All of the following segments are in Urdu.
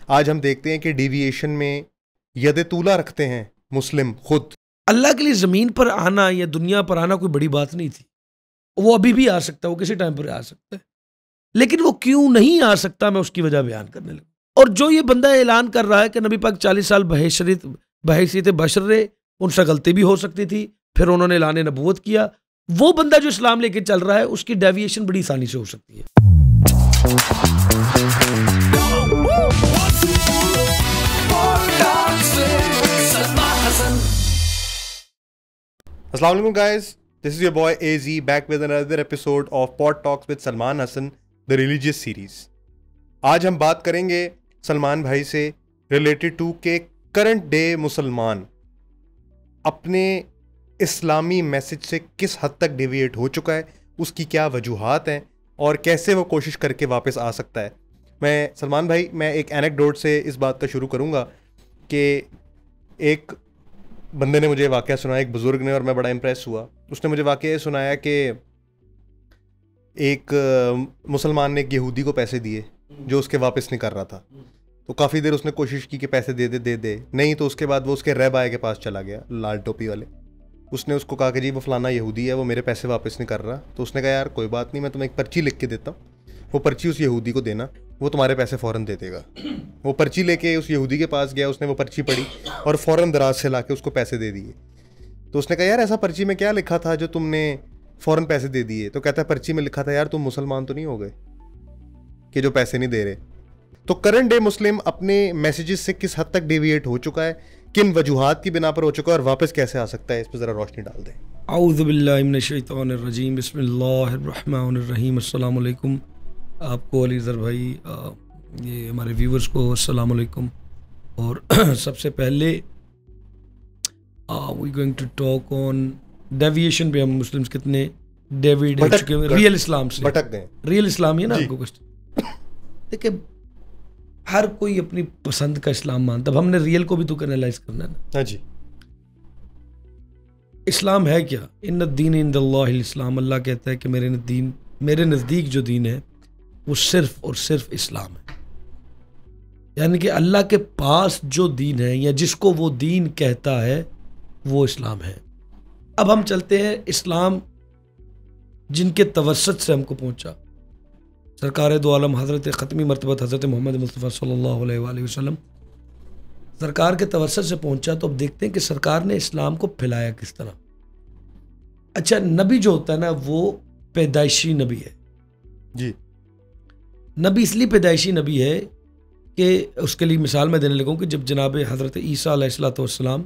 آج ہم دیکھتے ہیں کہ ڈیویشن میں ید طولہ رکھتے ہیں مسلم خود. اللہ کے لیے زمین پر آنا یا دنیا پر آنا کوئی بڑی بات نہیں تھی. وہ ابھی بھی آ سکتا ہے, وہ کسی ٹائم پر آ سکتا ہے, لیکن وہ کیوں نہیں آ سکتا میں اس کی وجہ بیان کرنے لگا. اور جو یہ بندہ اعلان کر رہا ہے کہ نبی پاک 40 سال بحیثیت بشر رہے, ان سے غلطی بھی ہو سکتی تھی, پھر انہوں نے اعلان نبوت کیا, وہ بندہ جو اسلام لے کے چل رہا ہے اس کی ڈیویشن بڑی آسانی سے ہو سکتی ہے. السلام علیکم guys, this is your boy AZ back with another episode of Pod Talks with Salman Hassan, the religious series. آج ہم بات کریں گے سلمان بھائی سے ریلیٹڈ ٹو کہ کرنٹ ڈے مسلمان اپنے اسلامی میسج سے کس حد تک ڈیویٹ ہو چکا ہے, اس کی کیا وجوہات ہیں اور کیسے وہ کوشش کر کے واپس آ سکتا ہے. میں سلمان بھائی میں ایک اینیکڈوٹ سے اس بات کا شروع کروں گا کہ ایک بندے نے مجھے واقعہ سنایا, ایک بزرگ نے, اور میں بڑا امپریس ہوا. اس نے مجھے واقعہ سنایا کہ ایک مسلمان نے ایک یہودی کو پیسے دیے جو اس کے واپس نہیں کر رہا تھا. تو کافی دیر اس نے کوشش کی کہ پیسے دے دے نہیں, تو اس کے بعد وہ اس کے رہبائے کے پاس چلا گیا, لال ٹوپی والے. اس نے اس کو کہا کہ جی وہ فلانا یہودی ہے, وہ میرے پیسے واپس نہیں کر رہا. تو اس نے کہا یار کوئی بات نہیں, میں تمہیں ایک پرچی لکھ کے دیتا ہوں, وہ پرچی اس یہودی کو دینا, وہ تمہارے پیسے فوراً دے دے گا. وہ پرچی لے کے اس یہودی کے پاس گیا, اس نے وہ پرچی پڑھی اور فوراً دراز سے لا کے اس کو پیسے دے دیے. تو اس نے کہا یار ایسا پرچی میں کیا لکھا تھا جو تم نے فوراً پیسے دے دیے؟ تو کہتا ہے پرچی میں لکھا تھا یار تم مسلمان تو نہیں ہو گئے کہ جو پیسے نہیں دے رہے. تو کرنٹ ڈے مسلم اپنے میسیجز سے کس حد تک ڈیویٹ ہو چکا ہے, کن وجوہات کی بنا پر ہو چکا ہے, اور واپس کیسے آ سکتا ہے, اس پہ ذرا روشنی ڈال دیں. اعوذ باللہ من الشیطان الرجیم, بسم اللہ الرحمن الرحیم. السلام علیکم آپ کو, علی ذر بھائی, یہ ہمارے ویورز کو السلام علیکم. اور سب سے پہلے we going to talk on division پہ. ہم مسلمس کتنے ڈیویڈ ہو چکے ہیں ریئل اسلام سے, بھٹک گئے. ریئل اسلام ہے نا آپ کو کوشچن. دیکھیں ہر کوئی اپنی پسند کا اسلام مانتا, اب ہم نے ریئل کو بھی تو انالائز کرنا ہے نا. ہاں جی. اسلام ہے کیا؟ ان الدین عند اللہ الاسلام. اللہ کہتا ہے کہ میرے نزدیک جو دین ہے وہ صرف اور صرف اسلام ہے. یعنی کہ اللہ کے پاس جو دین ہے یا جس کو وہ دین کہتا ہے وہ اسلام ہے. اب ہم چلتے ہیں اسلام جن کے توسط سے ہم کو پہنچا, سرکار دو عالم حضرت ختمی مرتبہ حضرت محمد مصطفیٰ صلی اللہ علیہ وآلہ وسلم سرکار کے توسط سے پہنچا. تو اب دیکھتے ہیں کہ سرکار نے اسلام کو پھیلایا کس طرح. اچھا, نبی جو ہوتا ہے نا وہ پیدائشی نبی ہے جی. نبی اس لیے پیدائشی نبی ہے کہ اس کے لیے مثال میں دینے لگوں کہ جب جناب حضرت عیسیٰ علیہ السلام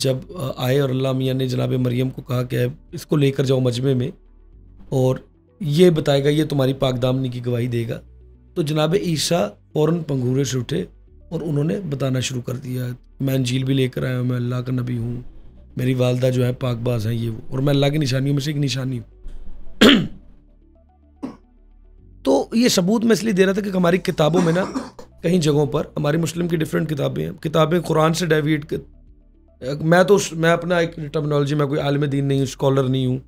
جب آئے اور اللہ میاں نے جناب مریم کو کہا کہ اس کو لے کر جاؤ مجمع میں اور یہ بتائے گا, یہ تمہاری پاک دامنی کی گواہی دے گا, تو جناب عیسیٰ فوراً پنگھورے سے اٹھے اور انہوں نے بتانا شروع کر دیا, میں انجیل بھی لے کر آیا ہوں, میں اللہ کا نبی ہوں, میری والدہ جو ہے پاک باز ہیں یہ وہ, اور میں اللہ کی نشانیوں میں سے ایک نشانی ہوں. تو یہ ثبوت میں اس لیے دے رہا تھا کہ ہماری کتابوں میں نا کہیں جگہوں پر ہماری مسلم کی ڈفرینٹ کتابیں قرآن سے ڈیویٹ میں اپنا ایک ٹرمنالوجی, میں کوئی عالم دین نہیں ہوں, اسکالر نہیں ہوں.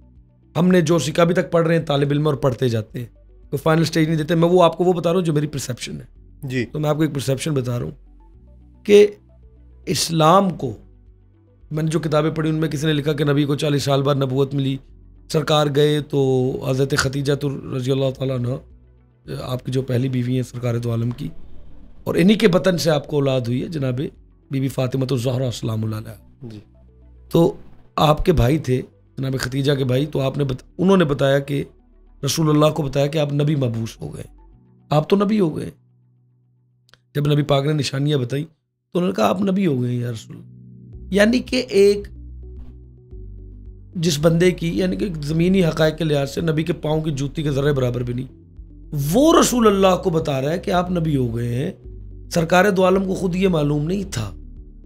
ہم نے جو سکھا ابھی تک پڑھ رہے ہیں طالب علم اور پڑھتے جاتے ہیں, کوئی فائنل سٹیج نہیں دیتے. میں وہ آپ کو وہ بتا رہا ہوں جو میری پرسیپشن ہے جی. تو میں آپ کو ایک پرسیپشن بتا رہا ہوں کہ اسلام کو میں نے جو کتابیں پڑھی ان میں کسی نے لکھا کہ نبی کو 40 سال بعد نبوت ملی, سرکار گئے تو حضرت خدیجہ رضی اللہ تعالیٰ عنہ آپ کی جو پہلی بیوی ہیں سرکار دو عالم کی, اور انہی کے بطن سے آپ کو اولاد ہوئی ہے جناب بی بی فاطمہ الزہرا السلام علیہا جی. تو آپ کے بھائی تھے جناب خدیجہ کے بھائی, تو انہوں نے بتایا کہ رسول اللہ کو بتایا کہ آپ نبی مبعوث ہو گئے, آپ تو نبی ہو گئے. جب نبی پاک نے نشانیاں بتائی تو انہوں نے کہا آپ نبی ہو گئے یا رسول اللہ. یعنی کہ ایک جس بندے کی یعنی کہ زمینی حقائق کے لحاظ سے نبی کے پاؤں کی جوتی کے ذرے برابر بھی نہیں, وہ رسول اللہ کو بتا رہا ہے کہ آپ نبی ہو گئے ہیں. سرکار دو عالم کو خود یہ معلوم نہیں تھا.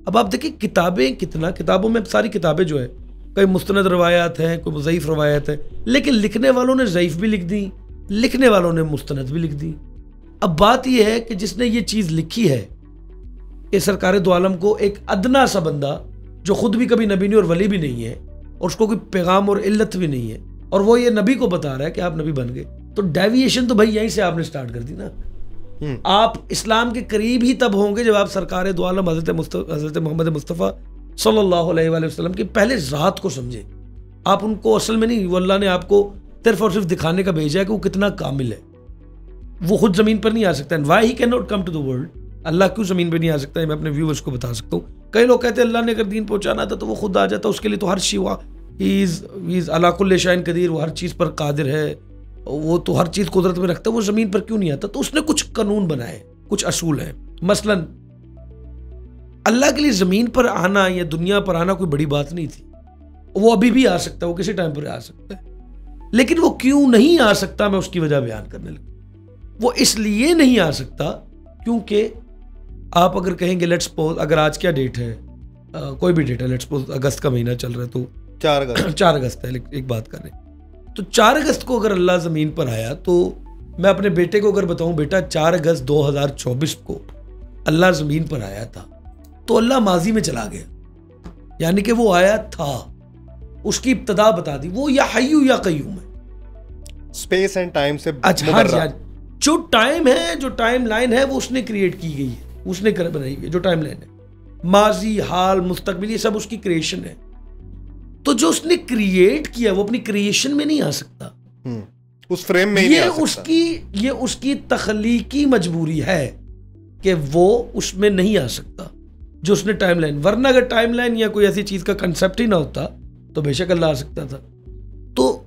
اب آپ دیکھیں کتابیں کتنا, کتابوں میں ساری کتابیں جو ہے کئی مستند روایات ہیں, کوئی ضعیف روایت ہے, لیکن لکھنے والوں نے ضعیف بھی لکھ دی, لکھنے والوں نے مستند بھی لکھ دی. اب بات یہ ہے کہ جس نے یہ چیز لکھی ہے کہ سرکار دو عالم کو ایک ادنا سا بندہ جو خود بھی کبھی نبی نہیں اور ولی بھی نہیں ہے اور اس کو کوئی پیغام اور علت بھی نہیں ہے, اور وہ یہ نبی کو بتا رہا ہے کہ آپ نبی بن گئے, تو ڈیویشن تو بھائی یہیں سے آپ نے سٹارٹ کر دی نا. آپ اسلام کے قریب ہی تب ہوں گے جب آپ سرکار دو عالم حضرت محمد مصطفیٰ صلی اللہ علیہ وآلہ وسلم کی پہلے ذات کو سمجھیں. آپ ان کو اصل میں نہیں, وہ اللہ نے آپ کو صرف اور صرف دکھانے کا بھیجا ہے کہ وہ کتنا کامل ہے. وہ خود زمین پر نہیں آ سکتا. Why he can not come to the world. اللہ کیوں زمین پہ نہیں آ سکتا ہے, میں اپنے ویورز کو بتا سکتا ہوں. کئی لوگ کہتے ہیں اللہ نے اگر دین پہنچانا تھا تو وہ خود آ جاتا, اس کے لیے تو ہر شی ہوا, ہی از علی کل شیء قدیر, وہ ہر چیز پر قادر ہے, وہ تو ہر چیز قدرت میں رکھتا ہے, وہ زمین پر کیوں نہیں آتا؟ تو اس نے کچھ قانون بنائے, کچھ اصول ہیں. مثلا اللہ کے لیے زمین پر آنا یا دنیا پر آنا کوئی بڑی بات نہیں تھی. وہ ابھی بھی آ سکتا ہے, وہ کسی ٹائم پر آ سکتا ہے, لیکن وہ کیوں نہیں آ سکتا میں اس کی وجہ بیان کرنے لگا. وہ اس لیے نہیں آ سکتا کیونکہ آپ اگر کہیں گے لیٹس سپوز, اگر آج کیا ڈیٹ ہے, کوئی بھی ڈیٹ ہے, لیٹس سپوز اگست کا مہینہ چل رہا ہے تو 4 اگست ہے, ایک بات کر رہے ہیں, تو 4 اگست کو اگر اللہ زمین پر آیا تو میں اپنے بیٹے کو اگر بتاؤں بیٹا 4 اگست 2024 کو اللہ زمین پر آیا تھا, تو اللہ ماضی میں چلا گیا, یعنی کہ وہ آیا تھا, اس کی ابتدا بتا دی, وہ یا حیو یا قیوم ہے. اسپیس اینڈ ٹائم سے جو ٹائم ہے, جو ٹائم لائن ہے وہ اس نے کریٹ کی گئی ہے, اس نے بنائی گئی. جو ٹائم لائن ہے, ماضی, حال, مستقبل, یہ سب اس کی کریشن ہے. تو جو اس نے کریٹ کیا وہ اپنی کریشن میں نہیں آ سکتا, اس فریم میں نہیں آ سکتا. یہ اس کی تخلیقی مجبوری ہے کہ وہ اس میں نہیں آ سکتا جو اس نے ٹائم لائن. ورنہ اگر ٹائم لائن یا کوئی ایسی چیز کا کنسپٹ ہی نہ ہوتا تو بے شک اللہ آ سکتا تھا. تو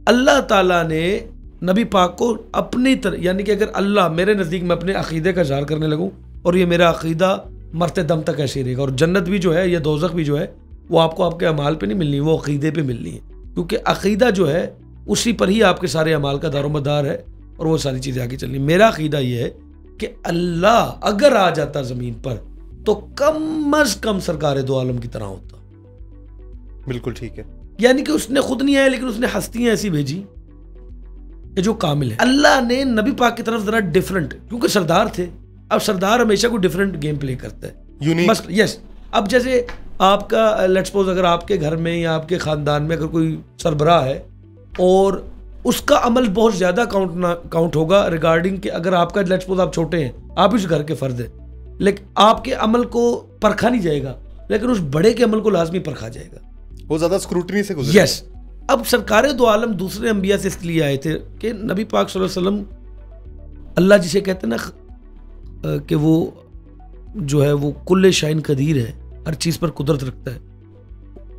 اللہ تعالیٰ نے نبی پاک کو اپنی طرح, یعنی کہ اگر اللہ میرے نزدیک میں اپنے عقیدے کا اظہار کرنے لگوں اور یہ میرا عقیدہ مرتے دم تک ایسے ہی رہے گا, اور جنت بھی جو ہے یا دوزخ بھی جو ہے وہ آپ کو آپ کے اعمال پہ نہیں ملنی, وہ عقیدے پہ ملنی ہے, کیونکہ عقیدہ جو ہے اسی پر ہی آپ کے سارے اعمال کا دار و مدار ہے اور وہ ساری چیزیں آگے چلنی. میرا عقیدہ یہ ہے کہ اللہ اگر آ جاتا زمین پر تو کم از کم سرکار دو عالم کی طرح ہوتا. بالکل ٹھیک ہے. یعنی کہ اس نے خود نہیں آیا, لیکن اس نے ہستیاں ایسی بھیجی کہ جو کامل ہے. اللہ نے نبی پاک کی طرف ذرا ڈیفرنٹ, کیونکہ سردار تھے, اب سردار ہمیشہ کوئی ڈیفرنٹ گیم پلے کرتا ہے. بس یس, اب جیسے آپ کا لیٹس سپوز اگر آپ کے گھر میں یا آپ کے خاندان میں اگر کوئی سربراہ ہے اور اس کا عمل بہت زیادہ کاؤنٹ ہوگا ریگارڈنگ کہ اگر آپ کا لیٹس سپوز آپ چھوٹے ہیں, آپ اس گھر کے فرد ہیں, لیکن آپ کے عمل کو پرکھا نہیں جائے گا, لیکن اس بڑے کے عمل کو لازمی پرکھا جائے گا, وہ زیادہ اسکروٹنی سے گزرے. یس. اب سرکار دو عالم دوسرے انبیاء سے اس لیے آئے تھے کہ نبی پاک صلی اللہ علیہ وسلم, اللہ جسے کہتے ہیں نا کہ وہ جو ہے وہ کل شیء قدیر ہے, ہر چیز پر قدرت رکھتا ہے,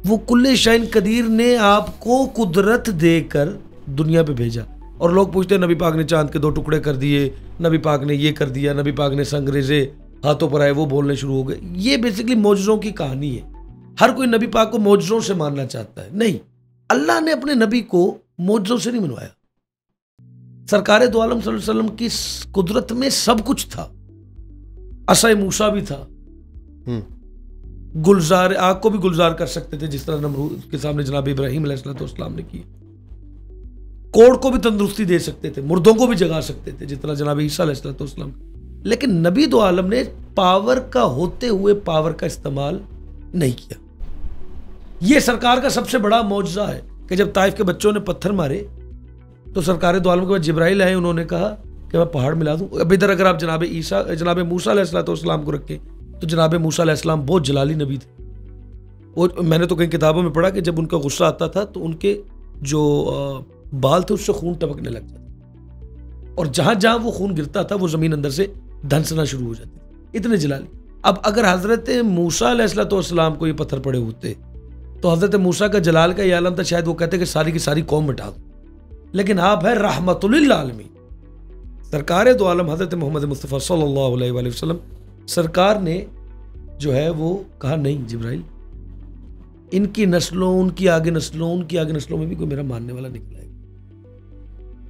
وہ کل شیء قدیر نے آپ کو قدرت دے کر دنیا پہ بھیجا. اور لوگ پوچھتے ہیں نبی پاک نے چاند کے 2 ٹکڑے کر دیے, نبی پاک نے یہ کر دیا, نبی پاک نے سنگریزے ہاتھوں پر آئے وہ بولنے شروع ہو گئے. یہ بیسیکلی معجزوں کی کہانی ہے. ہر کوئی نبی پاک کو معجزوں سے ماننا چاہتا ہے, نہیں, اللہ نے اپنے نبی کو معجزوں سے نہیں منوایا. سرکار دو عالم صلی اللہ علیہ وسلم کی قدرت میں سب کچھ تھا. عصا موسیٰ بھی تھا, گلزار آگ کو بھی گلزار کر سکتے تھے جس طرح نمرود کے سامنے جناب ابراہیم علیہ السلام نے کی. کوڑ کو بھی تندرستی دے سکتے تھے, مردوں کو بھی جگا سکتے تھے جس طرح جناب عیسیٰ علیہ السلام. لیکن نبی دو عالم نے پاور کا ہوتے ہوئے پاور کا استعمال نہیں کیا. یہ سرکار کا سب سے بڑا معجزہ ہے کہ جب طائف کے بچوں نے پتھر مارے تو سرکار دو عالم کے بعد جبرائیل آئے, انہوں نے کہا کہ میں پہاڑ ملا دوں. اب ادھر اگر آپ جناب موسیٰ علیہ السلام کو رکھیں تو جناب موسیٰ علیہ السلام بہت جلالی نبی تھے. اور میں نے تو کئی کتابوں میں پڑھا کہ جب ان کا غصہ آتا تھا تو ان کے جو بال تھے اس سے خون ٹپکنے لگ جاتا, اور جہاں جہاں وہ خون گرتا تھا وہ زمین اندر سے دھنسنا شروع ہو جاتی, اتنے جلالی. اب اگر حضرت موسیٰ علیہ السلام کو یہ پتھر پڑے ہوتے تو حضرت موسیٰ کا جلال کا یہ عالم تھا, شاید وہ کہتے کہ ساری کی ساری قوم مٹا دو. لیکن آپ ہے رحمت للعالمین. سرکار دو عالم حضرت محمد مصطفیٰ صلی اللہ علیہ وآلہ وسلم, سرکار نے جو ہے وہ کہا نہیں جبرائیل, ان کی نسلوں, ان کی آگے نسلوں میں بھی کوئی میرا ماننے والا نکلا ہے.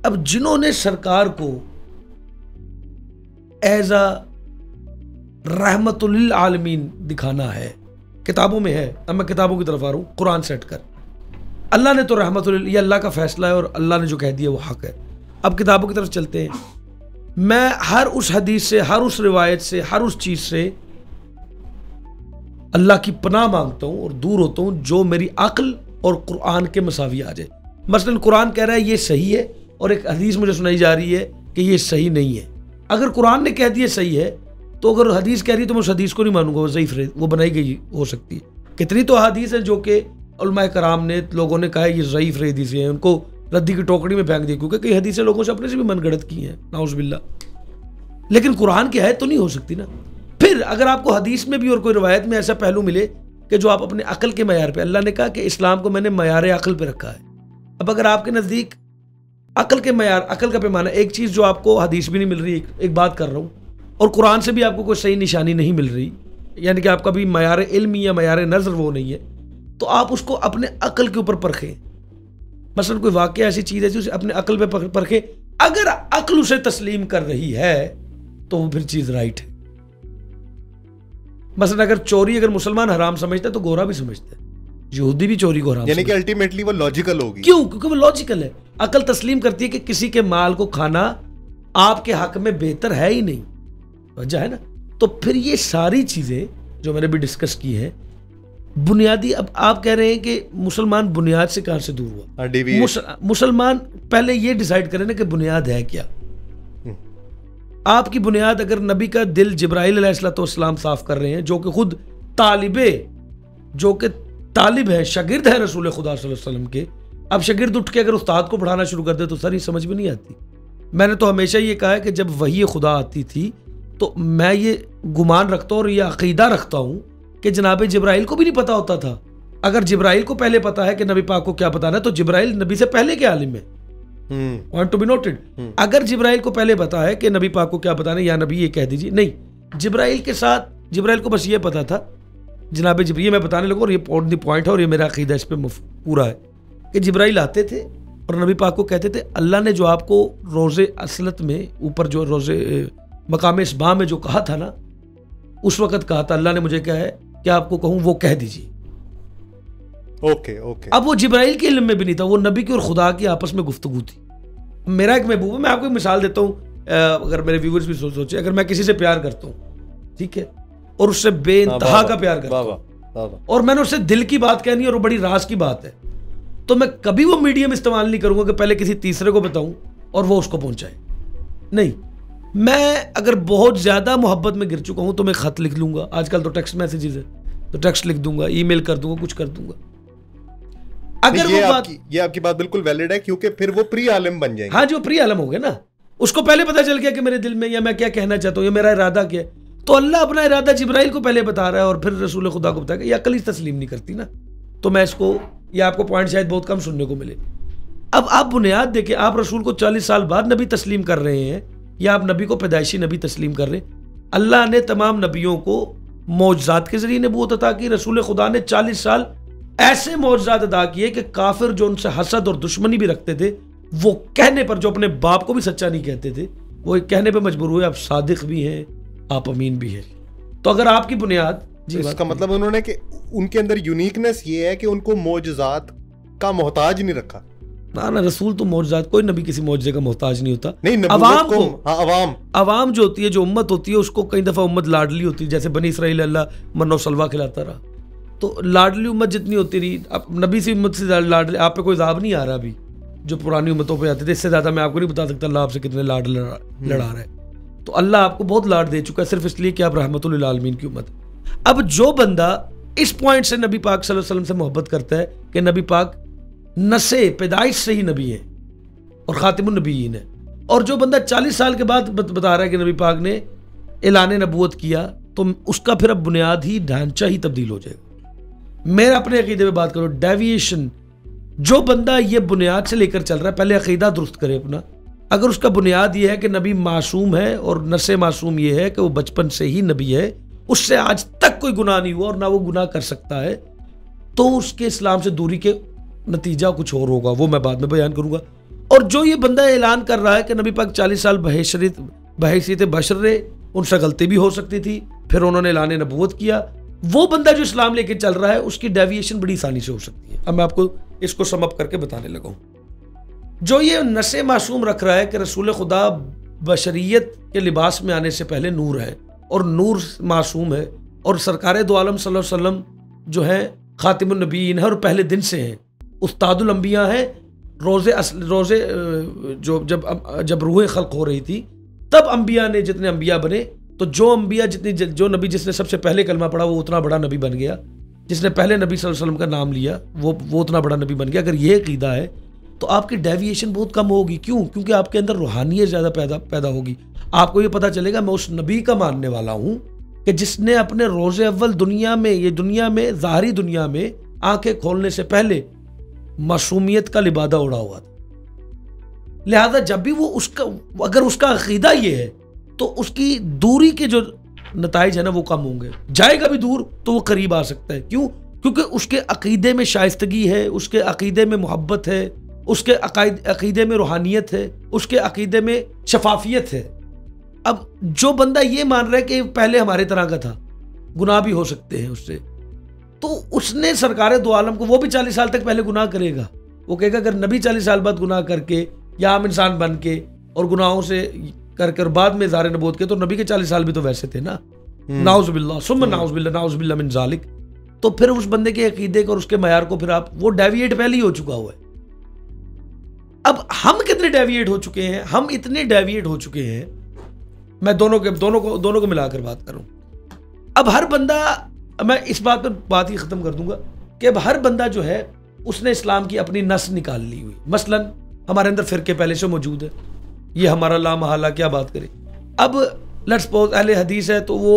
اب جنہوں نے سرکار کو ایز اے رحمت للعالمین دکھانا ہے, کتابوں میں ہے, اب میں کتابوں کی طرف آ رہا ہوں, قرآن سیٹ کر, اللہ نے تو رحمت یہ اللہ کا فیصلہ ہے اور اللہ نے جو کہہ دیا وہ حق ہے. اب کتابوں کی طرف چلتے ہیں. میں ہر اس حدیث سے, ہر اس روایت سے, ہر اس چیز سے اللہ کی پناہ مانگتا ہوں اور دور ہوتا ہوں جو میری عقل اور قرآن کے مساوی آ جائے. مثلا قرآن کہہ رہا ہے یہ صحیح ہے اور ایک حدیث مجھے سنائی جا رہی ہے کہ یہ صحیح نہیں ہے, اگر قرآن نے کہہ دیا صحیح ہے تو اگر حدیث کہہ رہی ہے تو میں اس حدیث کو نہیں مانوں گا، وہ ضعیف وہ بنائی گئی ہو سکتی ہے۔ کتنی تو حدیث ہیں جو کہ علماء کرام نے، لوگوں نے کہا ہے یہ ضعیف حدیثیں ہیں، ان کو ردی کی ٹوکری میں پھینک دیا، کیونکہ کئی حدیثیں لوگوں سے اپنے سے بھی من گڑت کی ہیں، نعوذ باللہ۔ لیکن قرآن کی آیت تو نہیں ہو سکتی نا۔ پھر اگر آپ کو حدیث میں بھی اور کوئی روایت میں ایسا پہلو ملے کہ جو آپ اپنے عقل کے معیار پہ، اللہ نے کہا کہ اسلام کو میں نے معیار عقل پہ رکھا ہے، اب اگر آپ کے نزدیک عقل کے معیار، عقل کا پیمانہ، ایک چیز جو آپ کو حدیث بھی نہیں مل رہی، ایک بات کر رہا ہوں، اور قرآن سے بھی آپ کو کوئی صحیح نشانی نہیں مل رہی، یعنی کہ آپ کا بھی معیار علمی یا معیار نظر وہ نہیں ہے، تو آپ اس کو اپنے عقل کے اوپر پرکھیں۔ مثلا کوئی واقعہ ایسی چیز ہے جو اسے اپنے عقل پہ پرکھیں، اگر عقل اسے تسلیم کر رہی ہے تو وہ پھر چیز رائٹ ہے۔ مثلا اگر چوری اگر مسلمان حرام سمجھتا ہے تو گورا بھی سمجھتا ہے، یہودی بھی چوری کو حرام، یعنی کہ الٹیمیٹلی وہ لاجیکل ہوگی۔ کیوں؟ کیونکہ وہ لاجیکل ہے، عقل تسلیم کرتی ہے کہ کسی کے مال کو کھانا آپ کے حق میں بہتر ہے ہی نہیں، وجہ ہے نا۔ تو پھر یہ ساری چیزیں جو میں نے بھی ڈسکس کی ہیں بنیادی، اب آپ کہہ رہے ہیں کہ مسلمان بنیاد سے کہاں سے دور ہوا؟ مسلمان پہلے یہ ڈیسائیڈ کریں نا کہ بنیاد ہے کیا۔ آپ کی بنیاد اگر نبی کا دل جبرائیل علیہ السلام صاف کر رہے ہیں، جو کہ خود طالب ہے، شاگرد ہے رسول خدا صلی اللہ علیہ وسلم کے، اب شاگرد اٹھ کے اگر استاد کو پڑھانا شروع کر دے تو سر یہ سمجھ میں نہیں آتی۔ میں نے تو ہمیشہ یہ کہا ہے کہ جب وحی خدا آتی تھی تو میں یہ گمان رکھتا ہوں اور یہ عقیدہ رکھتا ہوں کہ جناب جبرائیل کو بھی نہیں پتا ہوتا تھا۔ اگر جبرائیل کو پہلے پتا ہے کہ نبی پاک کو کیا بتانا ہے تو جبرائیل نبی سے پہلے کے عالم ہے، پوائنٹ ٹو بی نوٹڈ۔ اگر جبرائیل کو پہلے پتا ہے کہ نبی پاک کو کیا بتانا ہے، یا نبی یہ کہہ دیجیے، نہیں، جبرائیل کے ساتھ جبرائیل کو بس یہ پتا تھا جناب یہ میں بتانے لگا، اور یہ پوائنٹ ہے اور یہ میرا عقیدہ اس پہ پورا ہے کہ جبرائیل آتے تھے اور نبی پاک کو کہتے تھے اللہ نے جو آپ کو روز اصلت میں اوپر جو روز مقام اصباح میں جو کہا تھا نا، اس وقت کہا تھا اللہ نے مجھے کیا ہے کہ آپ کو کہوں وہ کہہ دیجیے۔ اوکے۔ اب وہ جبرائیل کے علم میں بھی نہیں تھا، وہ نبی کی اور خدا کی آپس میں گفتگو تھی۔ میرا ایک محبوب ہے، میں آپ کو ایک مثال دیتا ہوں، اگر میرے ویورز بھی سوچیں، اگر میں کسی سے پیار کرتا ہوں، ٹھیک ہے، اور اس سے بے انتہا کا پیار کرتا ہوں، اور میں نے اس سے دل کی بات کہنی ہے اور وہ بڑی راز کی بات ہے، تو میں کبھی وہ میڈیم استعمال نہیں کروں گا کہ پہلے کسی تیسرے کو بتاؤں اور وہ اس کو پہنچائے۔ نہیں، میں اگر بہت زیادہ محبت میں گر چکا ہوں تو میں خط لکھ لوں گا، آج کل تو ٹیکسٹ میسیجز ہے تو ٹیکسٹ لکھ دوں گا، ای میل کر دوں گا، کچھ کر دوں گا۔ اگر وہ بات، یہ آپ کی بات بالکل ویلڈ ہے، کیونکہ پھر وہ پری عالم بن جائیں گے۔ ہاں جو پری عالم ہو گیا نا، اس کو پہلے پتا چل گیا کہ میرے دل میں یا میں کیا کہنا چاہتا ہوں یا میرا ارادہ کیا ہے، تو اللہ اپنا ارادہ جبرائیل کو پہلے بتا رہا ہے اور پھر رسول خدا کو بتائے گا، یہ عقل ہی تسلیم نہیں کرتی نا۔ تو میں اس کو، یہ آپ کو پوائنٹ شاید بہت کم سننے کو ملے۔ اب آپ بنیاد دیکھیں، آپ رسول کو 40 سال بعد نبی تسلیم کر رہے ہیں یا آپ نبی کو پیدائشی نبی تسلیم کر رہے ہیں۔ اللہ نے تمام نبیوں کو معجزات کے ذریعے نبوت عطا کی، رسول خدا نے 40 سال ایسے معجزات ادا کیے کہ کافر جو ان سے حسد اور دشمنی بھی رکھتے تھے، وہ کہنے پر، جو اپنے باپ کو بھی سچا نہیں کہتے تھے، وہ کہنے پہ مجبور ہوئے آپ صادق بھی ہیں، آپ امین بھی ہیں۔ تو اگر آپ کی بنیاد، اس کا مطلب انہوں نے کہ ان کے اندر یونیکنیس یہ ہے کہ ان کو معجزات کا محتاج نہیں رکھا۔ نا رسول تو معجزات، کوئی نبی کسی معجزے کا محتاج نہیں ہوتا۔ نہیں، عوام کو، عوام جو ہوتی ہے، جو امت ہوتی ہے، اس کو کئی دفعہ امت لاڈلی ہوتی ہے، جیسے بنی اسرائیل اللہ من و سلوہ کھلاتا رہا، تو لاڈلی امت جتنی ہوتی رہی، اب نبی سے امت سے لاڈلی، آپ پہ کوئی عذاب نہیں آ رہا ابھی جو پرانی امتوں پہ آتے تھے، اس سے زیادہ میں آپ کو نہیں بتا سکتا اللہ آپ سے کتنے لاڈ لڑا رہا ہے۔ تو اللہ آپ کو بہت لاڈ دے چکا ہے، صرف اس لیے کہ آپ رحمت للعالمین کی امت۔ اب جو بندہ اس پوائنٹ سے نبی پاک صلی اللہ علیہ وسلم سے محبت کرتا ہے کہ نبی پاک نسے پیدائش سے ہی نبی ہے اور خاتم النبیین ہے، اور جو بندہ 40 سال کے بعد بتا رہا ہے کہ نبی پاک نے اعلان نبوت کیا، تو اس کا پھر اب بنیاد ہی ڈھانچہ ہی تبدیل ہو جائے گا۔ میں اپنے عقیدے میں بات کروں، ڈیویشن، جو بندہ یہ بنیاد سے لے کر چل رہا ہے، پہلے عقیدہ درست کرے اپنا۔ اگر اس کا بنیاد یہ ہے کہ نبی معصوم ہے اور نسے معصوم یہ ہے کہ وہ بچپن سے ہی نبی ہے، اس سے آج تک کوئی گناہ نہیں ہوا اور نہ وہ گناہ کر سکتا ہے، تو اس کے اسلام سے دوری کے نتیجہ کچھ اور ہوگا، وہ میں بعد میں بیان کروں گا۔ اور جو یہ بندہ اعلان کر رہا ہے کہ نبی پاک 40 سال بحیثیت بشر رہے، ان سے غلطی بھی ہو سکتی تھی، پھر انہوں نے اعلان نبوت کیا، وہ بندہ جو اسلام لے کے چل رہا ہے، اس کی ڈیویشن بڑی آسانی سے ہو سکتی ہے۔ اب میں آپ کو اس کو سم اپ کر کے بتانے لگا ہوں۔ جو یہ نسے معصوم رکھ رہا ہے کہ رسول خدا بشریت کے لباس میں آنے سے پہلے نور ہے اور نور معصوم ہے، اور سرکار دو عالم صلی اللہ علیہ وسلم جو ہیں خاتم النبیین ہے اور پہلے دن سے ہیں، استاد الانبیاء ہیں، روزے جو جب روح خلق ہو رہی تھی تب انبیاء نے جتنے انبیاء بنے, تو جو انبیاء جو نبی جس نے سب سے پہلے کلمہ پڑھا وہ اتنا بڑا نبی بن گیا, جس نے پہلے نبی صلی اللہ علیہ وسلم کا نام لیا وہ اتنا بڑا نبی بن گیا. اگر یہ عقیدہ ہے تو آپ کی ڈیویشن بہت کم ہوگی. کیوں؟ کیونکہ آپ کے اندر روحانیت زیادہ پیدا ہوگی. آپ کو یہ پتہ چلے گا میں اس نبی کا ماننے والا ہوں کہ جس نے اپنے روز اول دنیا میں ظاہری دنیا میں آنکھیں کھولنے سے پہلے معصومیت کا لبادہ اڑا ہوا تھا. لہذا جب بھی وہ اگر اس کا عقیدہ یہ ہے تو اس کی دوری کے جو نتائج ہے نا وہ کم ہوں گے. جائے گا بھی دور تو وہ قریب آ سکتا ہے. کیوں؟ کیونکہ اس کے عقیدے میں شائستگی ہے, اس کے عقیدے میں محبت ہے, اس کے عقیدے میں روحانیت ہے, اس کے عقیدے میں شفافیت ہے. اب جو بندہ یہ مان رہا ہے کہ پہلے ہمارے طرح کا تھا, گناہ بھی ہو سکتے ہیں اس سے, تو اس نے سرکار دو عالم کو, وہ بھی 40 سال تک پہلے گناہ کرے گا. وہ کہے گا اگر نبی 40 سال بعد گناہ کر کے یا عام انسان بن کے اور گناہوں سے کر کے اور بعد میں اظہار نبوت کے, تو نبی کے 40 سال بھی تو ویسے تھے نا. نعوذ باللہ ثم نعوذ باللہ من ذالک. تو پھر اس بندے کے عقیدے کو اور اس کے معیار کو پھر وہ ڈیویٹ پہلے ہی ہو چکا ہوا ہے. اب ہم کتنے ڈیویٹ ہو چکے ہیں؟ ہم اتنے ڈیویٹ ہو چکے ہیں, میں دونوں کو ملا کر بات کروں. اب ہر بندہ, میں اس بات پر بات ہی ختم کر دوں گا کہ اب ہر بندہ جو ہے اس نے اسلام کی اپنی نس نکال لی ہوئی. مثلا ہمارے اندر فرقے پہلے سے موجود ہے, یہ ہمارا لا محالہ کیا بات کرے. اب لیٹس سپوز اہل حدیث ہے تو وہ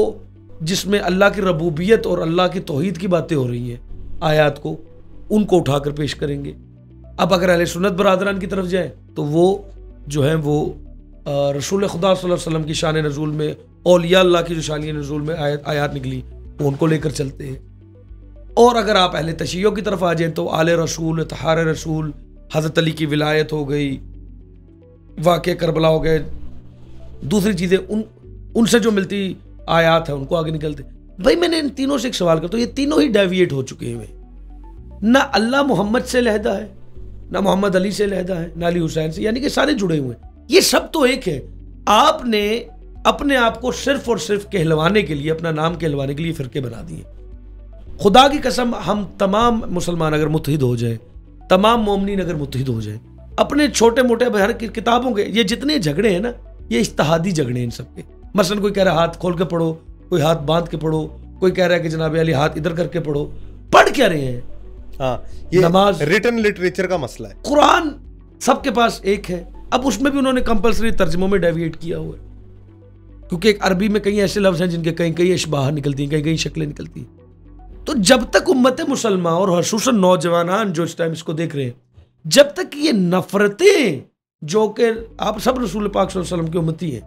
جس میں اللہ کی ربوبیت اور اللہ کی توحید کی باتیں ہو رہی ہیں آیات کو, ان کو اٹھا کر پیش کریں گے. اب اگر اہل سنت برادران کی طرف جائیں تو وہ جو ہیں وہ رسول خدا صلی اللہ علیہ وسلم کی شان نزول میں, اولیاء اللہ کی جو شان نزول میں آیات نکلی ان کو لے کر چلتے ہیں. اور اگر آپ اہل تشیع کی طرف آ جائیں تو آل رسول, اطہار رسول, حضرت علی کی ولایت ہو گئی, واقع کربلا ہو گئے, دوسری چیزیں ان سے جو ملتی آیات ہیں ان کو آگے نکلتے. بھائی میں نے ان تینوں سے ایک سوال کرتا ہوں, یہ تینوں ہی ڈیویٹ ہو چکے ہیں. نہ اللہ محمد سے علیحدہ ہے, نہ محمد علی سے علیحدہ ہے, نہ علی حسین سے, یعنی کہ سارے جڑے ہوئے ہیں. یہ سب تو ایک ہے. آپ نے اپنے آپ کو صرف اور صرف کہلوانے کے لیے, اپنا نام کہلوانے کے لیے فرقے بنا دیے. خدا کی قسم ہم تمام مسلمان اگر متحد ہو جائیں, تمام مومنین اگر متحد ہو جائیں, اپنے چھوٹے موٹے ہر کتابوں کے یہ جتنے جھگڑے ہیں نا, یہ اجتہادی جھگڑے ہیں ان سب کے. مثلا کوئی کہہ رہا ہے ہاتھ کھول کے پڑھو, کوئی ہاتھ باندھ کے پڑھو, کوئی کہہ رہا ہے کہ جناب علی ہاتھ ادھر کر کے پڑھو. پڑھ کیا رہے ہیں؟ ہاں, یہ نماز ریٹن لٹریچر کا مسئلہ ہے. قرآن سب کے پاس ایک ہے. اب اس میں بھی انہوں نے کمپلسری ترجموں میں ڈیویٹ کیا ہوا ہے, کیونکہ ایک عربی میں کئی ایسے لفظ ہیں جن کے کئی اشباہ نکلتی ہیں, کئی شکلیں نکلتی ہیں. تو جب تک امت مسلمہ اور خصوصاً نوجوانان جو اس ٹائم اس کو دیکھ رہے ہیں, جب تک یہ نفرتیں, جو کہ آپ سب رسول پاک صلی اللہ علیہ وسلم کے امتی ہیں,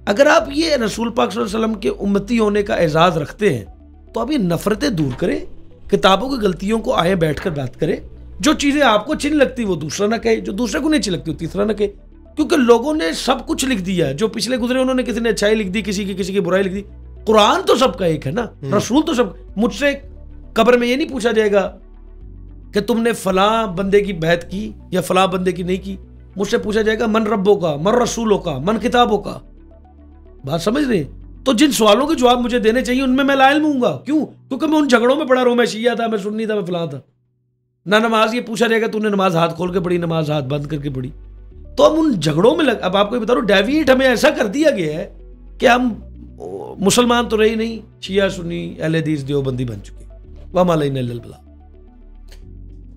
اگر آپ یہ رسول پاک صلی اللہ علیہ وسلم کے امتی ہونے کا اعزاز رکھتے ہیں تو آپ یہ نفرتیں دور کریں, کتابوں کی غلطیوں کو آئیں بیٹھ کر بات کریں. جو چیزیں آپ کو اچھی نہیں لگتی وہ دوسرا نہ کہے, جو دوسرے کو نہیں اچھی لگتی وہ تیسرا نہ کہے. کیونکہ لوگوں نے سب کچھ لکھ دیا ہے, جو پچھلے گزرے انہوں نے کسی نے اچھائی لکھ دی, کسی کی برائی لکھ دی. قرآن تو سب کا ایک ہے نا, رسول تو سب. مجھ سے قبر میں یہ نہیں پوچھا جائے گا کہ تم نے فلاں بندے کی بیعت کی یا فلاں بندے کی نہیں کی. مجھ سے پوچھا جائے گا من ربوں کا, من رسولوں کا, من کتابوں کا. بات سمجھ رہے ہیں؟ تو جن سوالوں کے جواب مجھے دینے چاہیے ان میں لا علم ہوں گا. کیوں؟ کیونکہ میں ان جھگڑوں میں پڑا رہا ہوں. میں شیعہ تھا, میں سنی تھا, میں فلاں تھا. نہ نماز یہ پوچھا جائے گا تو نے نماز ہاتھ کھول کے پڑھی, نماز ہاتھ بند کر کے پڑھی. تو ہم ان جھگڑوں میں اب آپ کو بتا رہا ہوں, ڈیویٹ ہمیں ایسا کر دیا گیا ہے کہ ہم مسلمان تو رہی نہیں, شیعہ سنی اہل حدیث دیوبندی بن چکے. وما علینا الا البلاغ.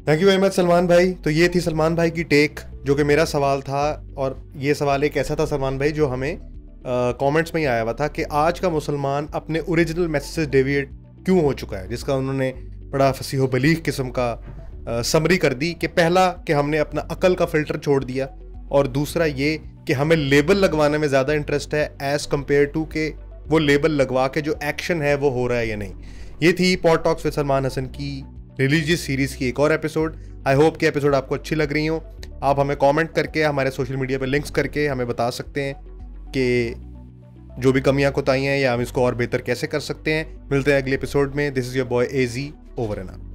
Thank you very much Salman بھائی. تو یہ تھی سلمان بھائی کی ٹیک, جو کہ میرا سوال تھا, اور یہ سوال ایک ایسا تھا سلمان بھائی جو ہمیں کامنٹس میں ہی آیا ہوا تھا کہ آج کا مسلمان اپنے اوریجنل میسج سے ڈیویٹ کیوں ہو چکا ہے, جس کا انہوں نے بڑا فصیح و بلیغ قسم کا سمری کر دی. کہ پہلا کہ ہم نے اپنا عقل کا فلٹر چھوڑ دیا, اور دوسرا یہ کہ ہمیں لیبل لگوانے میں زیادہ انٹرسٹ ہے ایز کمپیئر ٹو کہ وہ لیبل لگوا کے جو ایکشن ہے وہ ہو رہا ہے یا نہیں. یہ تھی پوڈ ٹاکس ود سلمان حسن کی ریلیجیس سیریز کی ایک اور ایپیسوڈ. آئی ہوپ کہ ایپیسوڈ آپ کو اچھی لگ رہی ہوں. آپ ہمیں کامنٹ کر کے, ہمارے سوشل میڈیا پہ لنکس کر کے ہمیں بتا سکتے ہیں کہ جو بھی کمیاں کوتاہیاں ہیں یا ہم اس کو اور بہتر کیسے کر سکتے ہیں. ملتے ہیں اگلے ایپیسوڈ میں. This is your boy AZ, over and out.